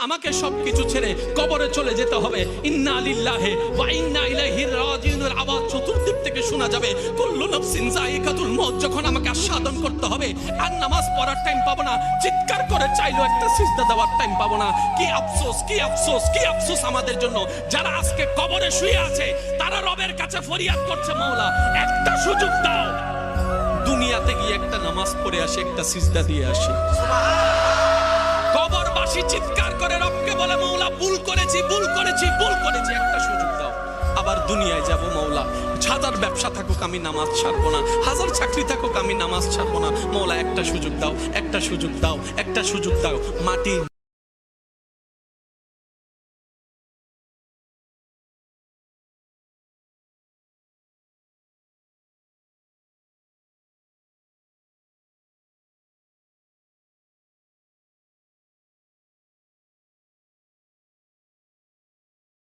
আমাকে সবকিছু ছেড়ে কবরে চলে যেতে হবে। ইন্না লিল্লাহি ওয়া ইন্না ইলাইহি রাজিউনের আওয়াজ চতুর্দিক থেকে শোনা যাবে। কুল্লু নাফসিন যায়িকাতুল মউত, যখন আমাকে আস্বাদন করতে হবে আর নামাজ পড়ার টাইম পাবো না, চিৎকার করে চাইলেও একটা সিজদা দেওয়ার টাইম পাবো না। কি আফসোস, কি আফসোস, কি আফসোস আমাদের জন্য যারা আজকে কবরে শুয়ে আছে, তারা রবের কাছে ফরিয়াদ করছে, মাওলা একটা সুযোগ দাও, দুনিয়াতে গিয়ে একটা নামাজ পড়ে আসে, একটা সিজদা দিয়ে আসে। কবরবাসী চিৎকার করে রবকে বলে, মাওলা ভুল করেছি, ভুল করেছি, ভুল করেছি, একটা সুযোগ দাও। আবার দুনিয়ায় যাব, মাওলা হাজার ব্যবসা থাকুক আমি নামাজ ছাড়বো না, হাজার চাকরি থাকুক আমি নামাজ ছাড়বো না, মাওলা একটা সুযোগ দাও, একটা সুযোগ দাও, একটা সুযোগ দাও। মাটি